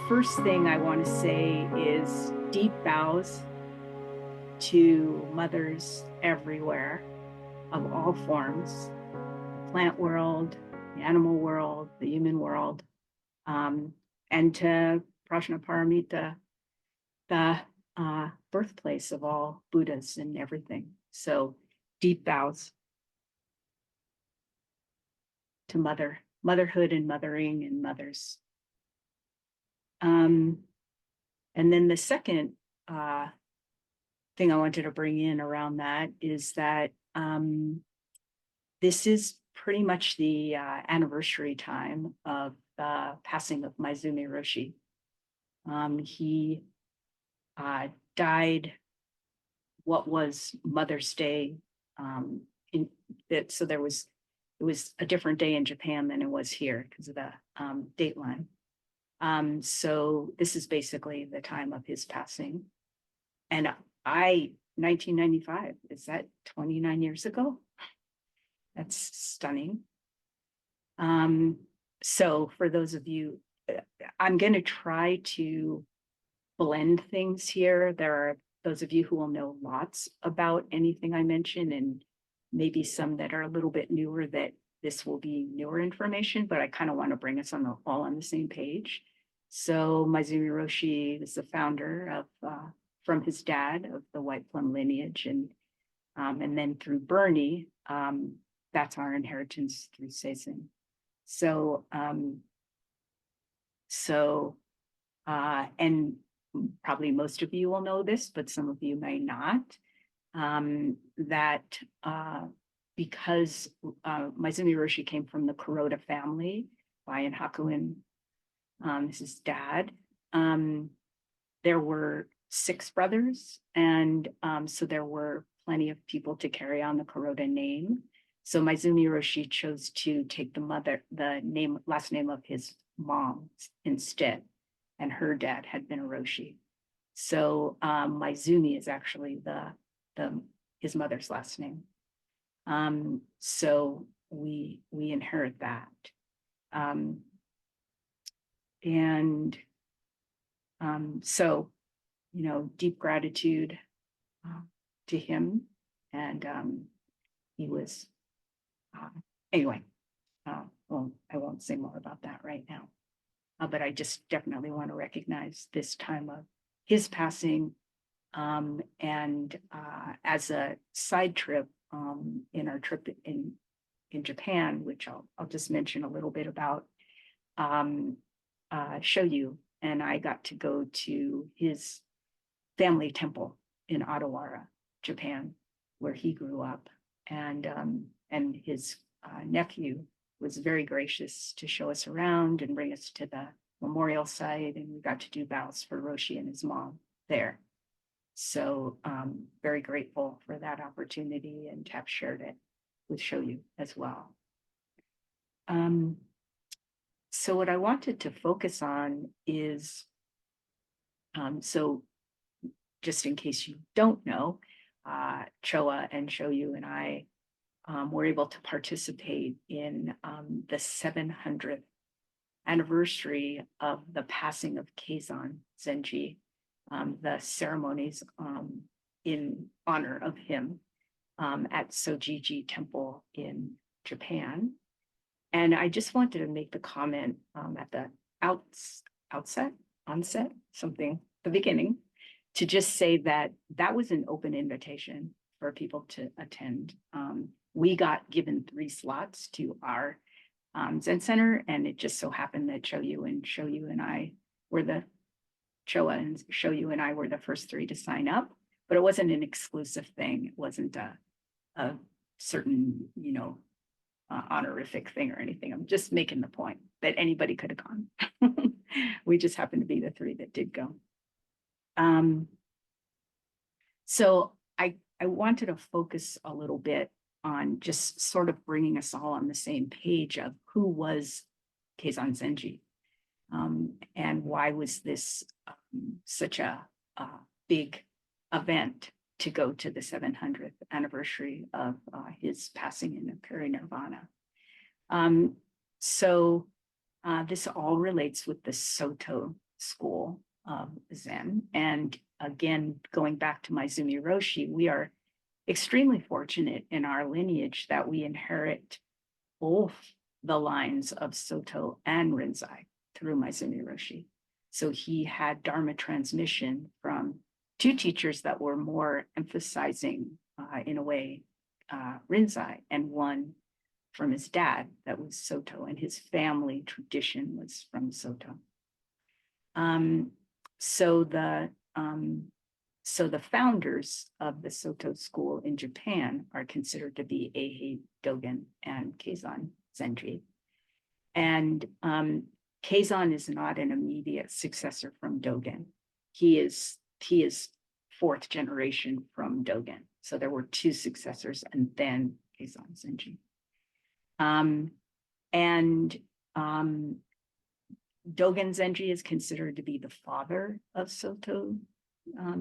first thing I want to say is deep bows to mothers everywhere of all forms, the plant world, the animal world, the human world, um, and to Prajnaparamita, the birthplace of all Buddhas and everything. So deep bows to motherhood and mothering and mothers. Um, and then the second thing I wanted to bring in around that is that this is pretty much the anniversary time of the passing of Maizumi Roshi. He died what was Mother's Day. So it was a different day in Japan than it was here because of the date line. So this is basically the time of his passing. And 1995, is that 29 years ago? That's stunning. So for those of you, I'm going to try to blend things here. There are those of you who will know lots about anything I mention, and maybe some that are a little bit newer that this will be newer information, but I kind of want to bring us all on the same page. So Maizumi Roshi is the founder of, from his dad, of the White Plum lineage, and then through Bernie, that's our inheritance through Seisen. So, and probably most of you will know this, but some of you may not, that because Maizumi Roshi came from the Kuroda family, Bayan Hakuin, his dad, there were 6 brothers, and so there were plenty of people to carry on the Kuroda name. So Maizumi Roshi chose to take the last name of his mom instead, and her dad had been a Roshi. So Maizumi is actually his mother's last name. So we inherit that, so deep gratitude to him, and he was. Anyway, well, I won't say more about that right now, but I just definitely want to recognize this time of his passing, and as a side trip in our trip in Japan, which I'll just mention a little bit about, show you, and I got to go to his family temple in Adawara, Japan, where he grew up, and his nephew was very gracious to show us around and bring us to the memorial site, and we got to do bows for Roshi and his mom there. So very grateful for that opportunity, and to have shared it with Shoyu as well. So what I wanted to focus on is, so just in case you don't know, Choa and Shoyu and I were able to participate in the 700th anniversary of the passing of Keizan Zenji, the ceremonies in honor of him at Sojiji Temple in Japan. And I just wanted to make the comment at the onset, the beginning, to just say that that was an open invitation for people to attend. We got given 3 slots to our Zen Center, and it just so happened that Choa and Shoyu and I were the first 3 to sign up, but it wasn't an exclusive thing. It wasn't a certain, honorific thing or anything. I'm just making the point that anybody could have gone. We just happened to be the 3 that did go. So I wanted to focus a little bit on just sort of bringing us all on the same page of who was Keizan Zenji, and why was this such a big event to go to the 700th anniversary of his passing in Parinirvana. So this all relates with the Soto school of Zen. And again, going back to my Zumi Roshi, we are extremely fortunate in our lineage that we inherit both the lines of Soto and Rinzai through my Zumi Roshi. So he had Dharma transmission from two teachers that were more emphasizing, in a way, Rinzai, and one from his dad that was Soto, and his family tradition was from Soto. So the founders of the Soto school in Japan are considered to be Eihei Dogen and Keizan Zenji. And Keizan is not an immediate successor from Dogen. He is fourth generation from Dogen. So there were two successors, and then Keizan Zenji. Dogen Zenji is considered to be the father of Soto,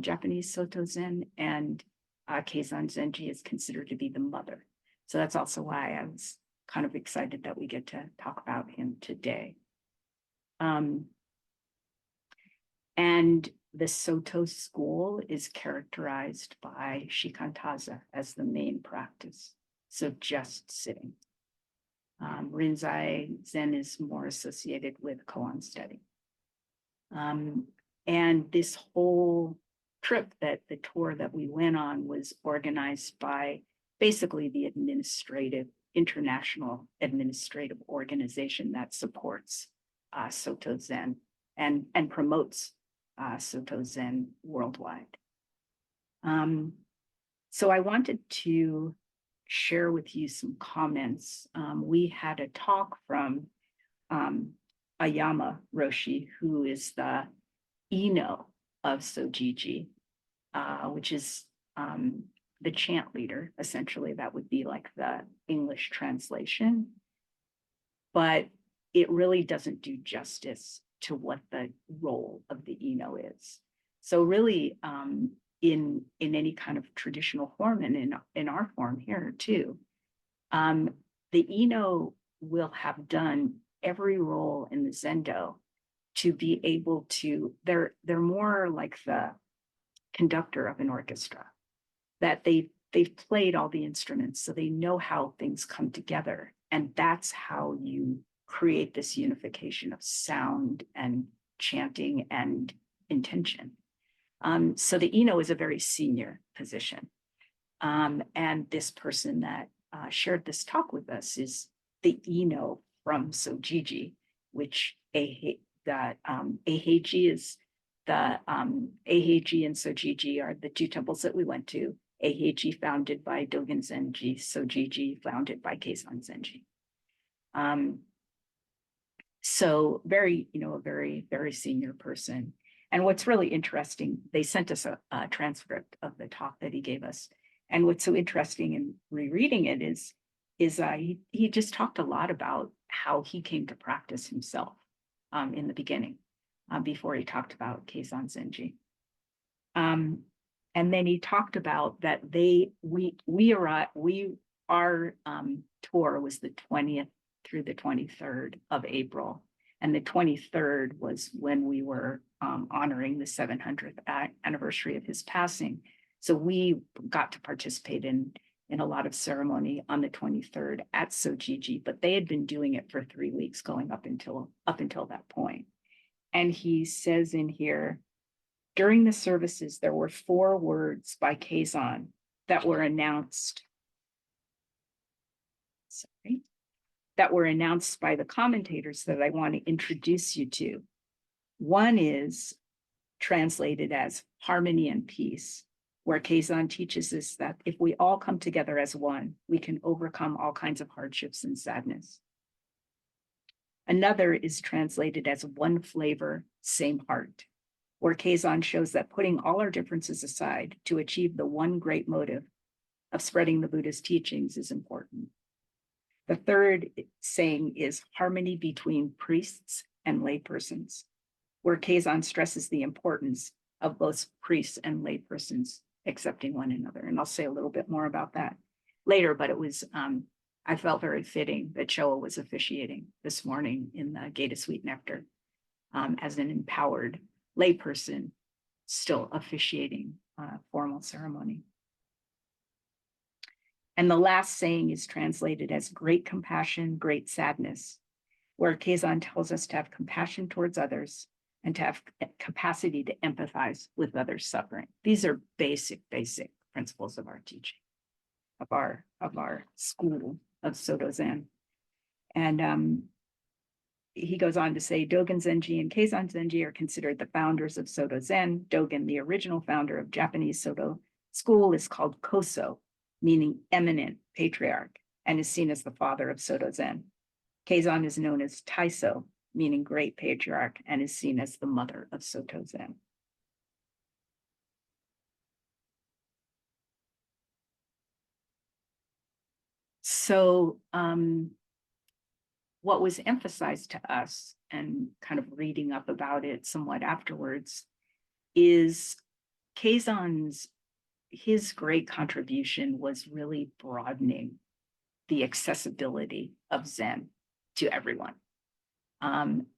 Japanese Soto Zen, and Keizan Zenji is considered to be the mother. So that's also why I was kind of excited that we get to talk about him today. And the Soto school is characterized by shikantaza as the main practice, so just sitting. Rinzai Zen is more associated with koan study. And this whole trip, the tour that we went on, was organized by basically the international administrative organization that supports Soto Zen and promotes Soto Zen worldwide. So I wanted to share with you some comments. We had a talk from Ayama Roshi, who is the Ino of Sojiji, which is the chant leader. Essentially, that would be like the English translation, but it really doesn't do justice to what the role of the Ino is. So really, in any kind of traditional form, and in our form here too, the Ino will have done every role in the Zendo to be able to, they're more like the conductor of an orchestra, that they've played all the instruments, so they know how things come together. And that's how you create this unification of sound and chanting and intention. So the Ino is a very senior position. And this person that shared this talk with us is the Ino from Sojiji, which Eiheiji is the Eiheiji and Sojiji are the two temples that we went to. Eiheiji founded by Dogen Zenji, Sojiji founded by Keizan Zenji. So very, a very, very senior person. And what's really interesting, they sent us a transcript of the talk that he gave us. And what's so interesting in rereading it is he just talked a lot about how he came to practice himself in the beginning, before he talked about Keizan Zenji. And then he talked about that our tour was the 20th through the 23rd of April. And the 23rd was when we were honoring the 700th anniversary of his passing. So we got to participate in a lot of ceremony on the 23rd at Sojiji, but they had been doing it for 3 weeks going up until that point. And he says in here, during the services, there were 4 words by Keizan that were announced. That were announced by the commentators that I want to introduce you to. One is translated as harmony and peace, where Keizan teaches us that if we all come together as one, we can overcome all kinds of hardships and sadness. Another is translated as one flavor, same heart, where Keizan shows that putting all our differences aside to achieve the one great motive of spreading the Buddha's teachings is important. The third saying is harmony between priests and laypersons, where Keizan stresses the importance of both priests and laypersons accepting one another. And I'll say a little bit more about that later, but it was, I felt very fitting that Showa was officiating this morning in the Gate of Sweet Nectar. as an empowered layperson, still officiating formal ceremony. And the last saying is translated as great compassion, great sadness, where Keizan tells us to have compassion towards others and to have capacity to empathize with others' suffering. These are basic principles of our teaching, of our school of Soto Zen. And he goes on to say, Dogen Zenji and Keizan Zenji are considered the founders of Soto Zen. Dogen, the original founder of Japanese Soto school, is called Koso, meaning eminent patriarch, and is seen as the father of Soto Zen. Keizan is known as Taiso, meaning great patriarch, and is seen as the mother of Soto Zen. So what was emphasized to us, and kind of reading up about it somewhat afterwards, is his great contribution was really broadening the accessibility of Zen to everyone.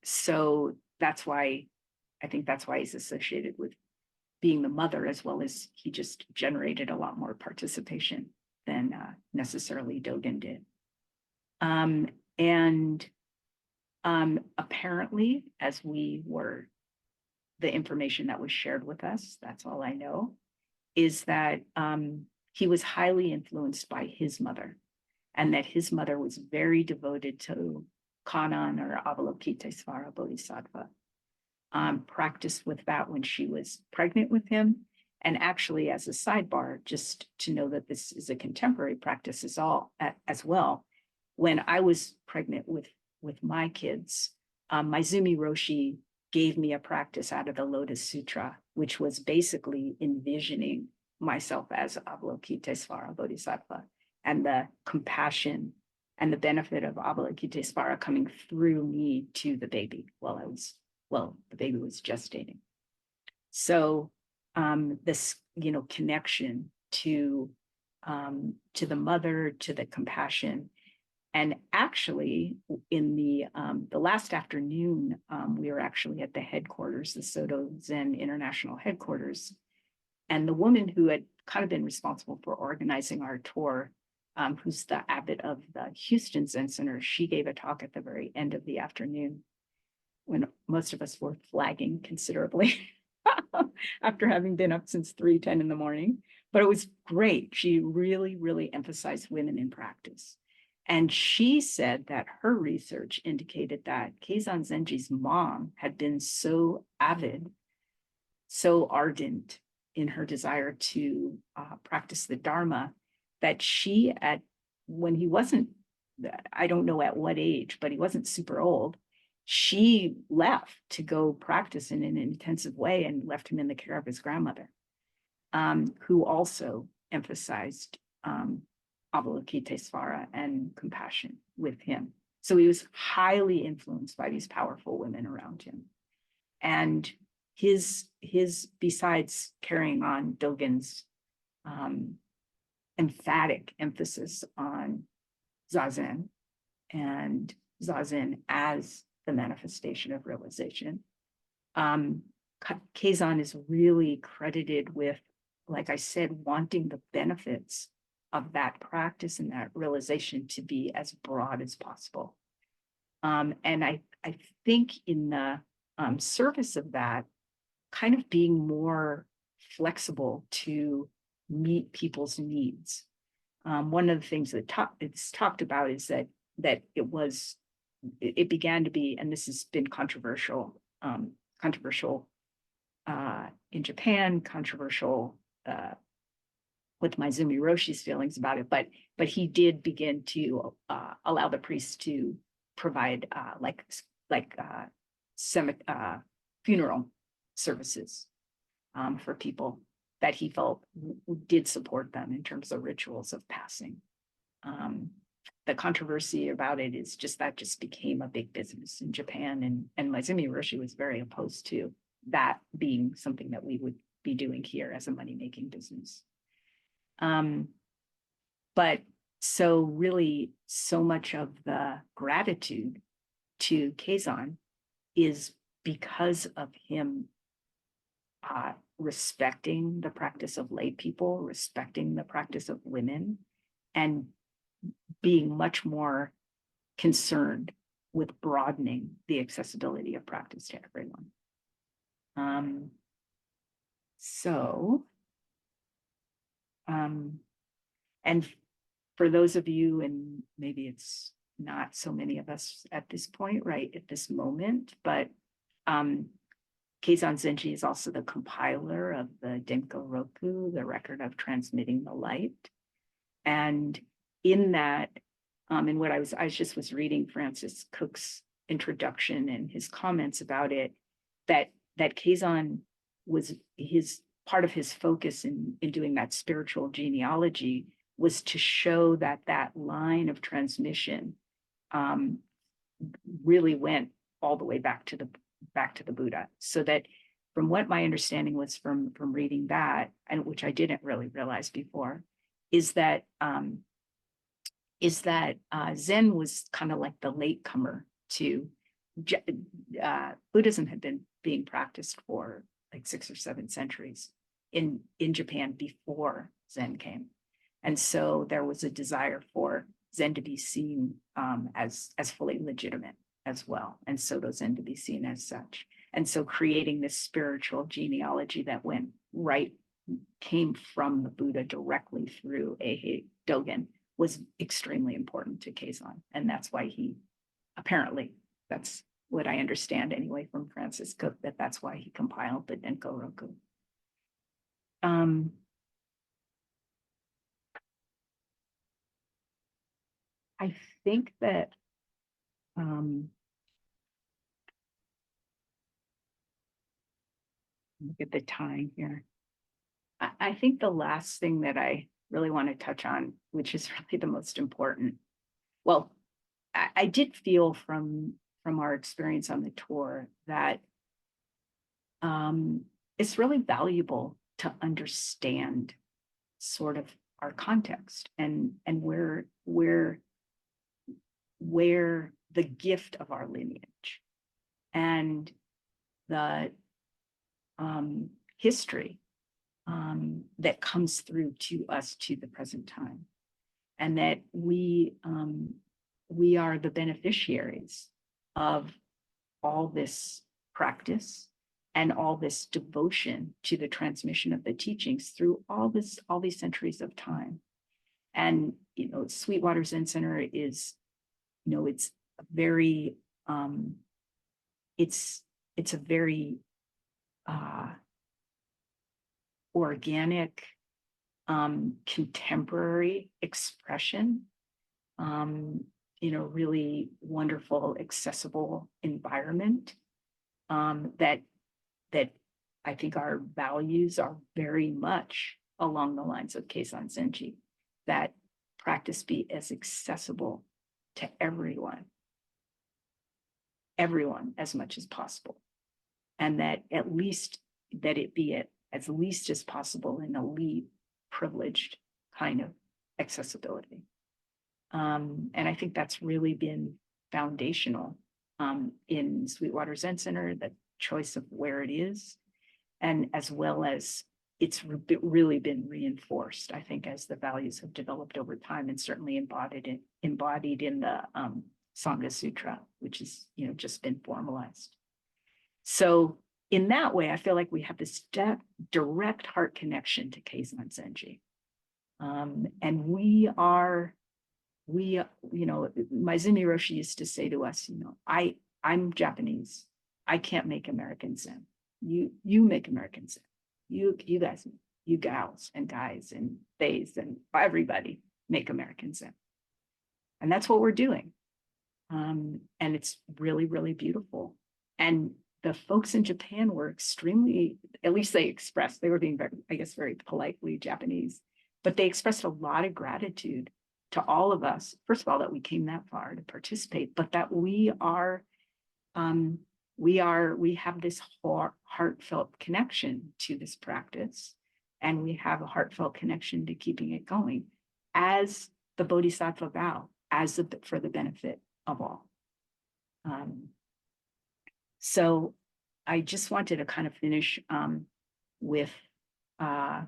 So that's why, I think that's why he's associated with being the mother, as well as he just generated a lot more participation than necessarily Dogen did. And apparently, as we were, the information that was shared with us, that's all I know, is that he was highly influenced by his mother, and that his mother was very devoted to Kanan, or Avalokitesvara Bodhisattva, practiced with that when she was pregnant with him. And actually, as a sidebar, just to know that this is a contemporary practice as well, when I was pregnant with my kids, my Zumi Roshi gave me a practice out of the Lotus Sutra, which was basically envisioning myself as Avalokitesvara Bodhisattva, and the compassion and the benefit of Avalokitesvara coming through me to the baby while the baby was gestating. So this, connection to the mother, to the compassion. And actually, in the last afternoon, we were actually at the headquarters, the Soto Zen International headquarters, and the woman who had kind of been responsible for organizing our tour, who's the abbot of the Houston Zen Center, she gave a talk at the very end of the afternoon, when most of us were flagging considerably after having been up since 3:10 in the morning. But it was great. She really, really emphasized women in practice. And she said that her research indicated that Keizan Zenji's mom had been so avid, so ardent in her desire to practice the Dharma, that when he wasn't, I don't know at what age, but he wasn't super old, she left to go practice in an intensive way and left him in the care of his grandmother, who also emphasized Avalokitesvara and compassion with him. So he was highly influenced by these powerful women around him. And his besides carrying on Dogen's emphatic emphasis on Zazen, and Zazen as the manifestation of realization, Keizan is really credited with, like I said, wanting the benefits of that practice and that realization to be as broad as possible. And I think in the service of that, kind of being more flexible to meet people's needs. One of the things that it's talked about is that it began to be, and this has been controversial in Japan, controversial with my Zumi Roshi's feelings about it, but he did begin to allow the priests to provide funeral services for people that he felt did support them in terms of rituals of passing. The controversy about it is just became a big business in Japan, and my Zumi Roshi was very opposed to that being something that we would be doing here as a money-making business. But so really, so much of the gratitude to Keizan is because of him respecting the practice of lay people, respecting the practice of women, and being much more concerned with broadening the accessibility of practice to everyone. And for those of you, and maybe it's not so many of us at this point, right, at this moment, but Keizan Zenji is also the compiler of the Denko Roku, the record of transmitting the light. And in that, and what I was reading Francis Cook's introduction and his comments about it, that Keizan was part of his focus in doing that spiritual genealogy was to show that line of transmission really went all the way back to the Buddha. So that, from what my understanding was from reading that, and which I didn't really realize before, is that Zen was kind of like the latecomer to Buddhism. Had been being practiced for like 6 or 7 centuries in Japan before Zen came. And so there was a desire for Zen to be seen as fully legitimate as well. And Soto Zen to be seen as such. And so creating this spiritual genealogy that came from the Buddha directly through Eihei Dogen was extremely important to Keizan. And that's why apparently, that's what I understand anyway from Francis Cook, that's why he compiled the Denko Roku. I think that look at the time here. I think the last thing that I really want to touch on, which is really the most important, well, I did feel from our experience on the tour that it's really valuable to understand sort of our context and where the gift of our lineage and the history that comes through to us to the present time, and that we are the beneficiaries of all this practice and all this devotion to the transmission of the teachings through all these centuries of time. And Sweetwater Zen Center is, it's a very it's a very organic, contemporary expression, really wonderful, accessible environment that I think our values are very much along the lines of Keizan Zenji, that practice be as accessible to everyone as much as possible, and that it be as least as possible an elite, privileged kind of accessibility. And I think that's really been foundational in Sweetwater Zen Center, the choice of where it is, and as well as it's really been reinforced, I think, as the values have developed over time, and certainly embodied in the Sangha Sutra, which is just been formalized. So in that way, I feel like we have this direct heart connection to Keizan Zenji. And my Zenji Roshi used to say to us, I'm Japanese. I can't make American Zen. You make American Zen. You guys, you gals and guys and theys and everybody make American Zen. And that's what we're doing. And it's really, really beautiful. And the folks in Japan were extremely, at least they were being very, I guess, very politely Japanese, but they expressed a lot of gratitude to all of us. First of all, that we came that far to participate, but that we have this heartfelt connection to this practice, and we have a heartfelt connection to keeping it going as the Bodhisattva vow, for the benefit of all. So I just wanted to kind of finish with, I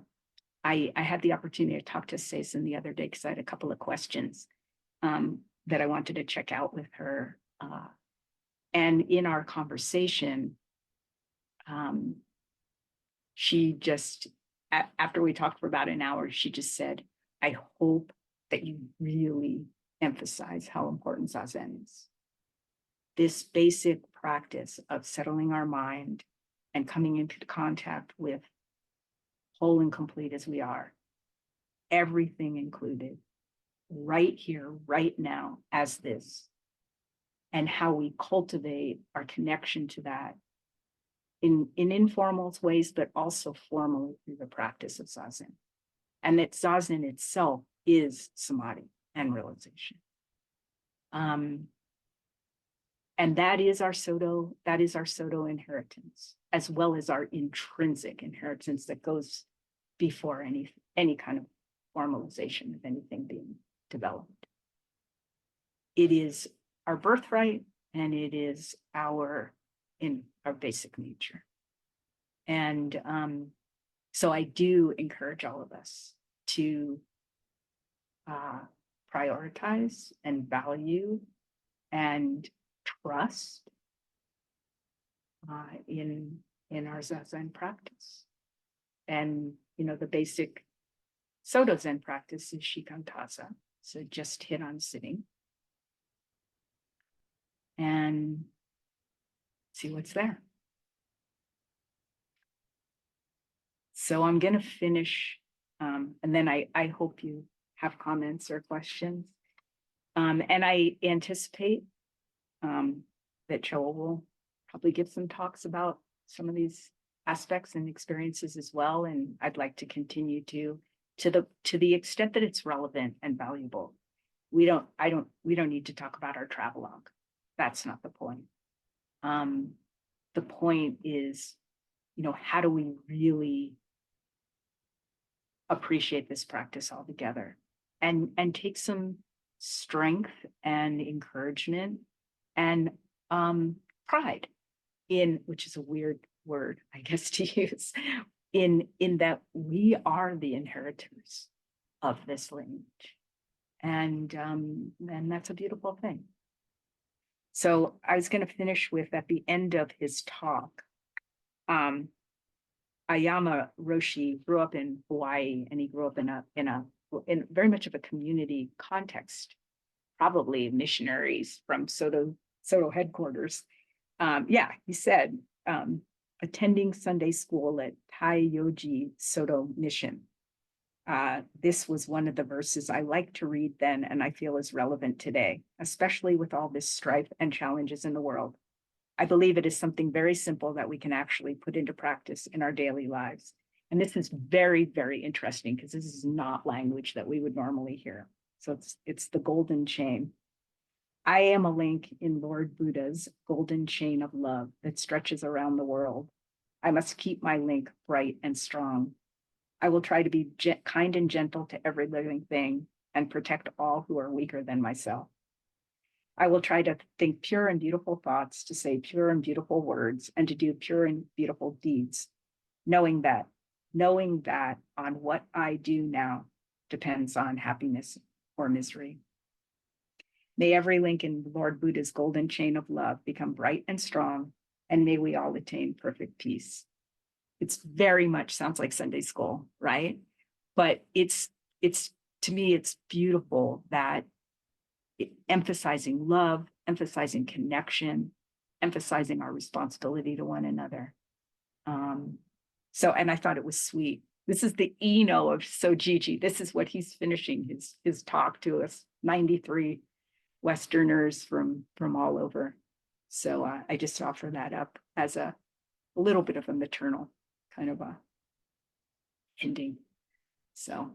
had the opportunity to talk to Seisen the other day because I had a couple of questions that I wanted to check out with her. And in our conversation, she just, after we talked for about an hour, she just said, I hope that you really emphasize how important Zazen is. This basic practice of settling our mind and coming into contact with whole and complete as we are, everything included, right here, right now, as this, and how we cultivate our connection to that in informal ways, but also formally through the practice of Zazen. And that Zazen itself is samadhi and realization. And that is our Soto inheritance, as well as our intrinsic inheritance that goes before any kind of formalization of anything being developed. It is our birthright, and it is our basic nature. And so I do encourage all of us to prioritize and value and trust in our Zazen practice. And the basic Soto Zen practice is shikantaza, so just hit on sitting and see what's there. So I'm going to finish, and then I hope you have comments or questions. And I anticipate that Choa will probably give some talks about some of these aspects and experiences as well. And I'd like to continue to the extent that it's relevant and valuable. We don't need to talk about our travelogue. That's not the point. The point is, how do we really appreciate this practice altogether and take some strength and encouragement and pride in, which is a weird word, I guess, to use, in that we are the inheritors of this lineage. And that's a beautiful thing. So I was going to finish with, at the end of his talk, Ayama Roshi grew up in Hawaii, and he grew up in very much of a community context, probably missionaries from Soto headquarters. He said, attending Sunday school at Taiyoji Soto Mission. This was one of the verses I liked to read then, and I feel is relevant today, especially with all this strife and challenges in the world. I believe it is something very simple that we can actually put into practice in our daily lives. And this is very, very interesting because this is not language that we would normally hear. So it's the golden chain. I am a link in Lord Buddha's golden chain of love that stretches around the world. I must keep my link bright and strong. I will try to be kind and gentle to every living thing and protect all who are weaker than myself. I will try to think pure and beautiful thoughts, to say pure and beautiful words, and to do pure and beautiful deeds, knowing that on what I do now depends on happiness or misery. May every link in Lord Buddha's golden chain of love become bright and strong, and may we all attain perfect peace. It's very much sounds like Sunday school, right? But it's to me, it's beautiful that emphasizing love, emphasizing connection, emphasizing our responsibility to one another. And I thought it was sweet. This is the Eno of Sojiji. This is what he's finishing his talk to us, 93 Westerners from all over. So I just offer that up as a little bit of a maternal kind of a ending. So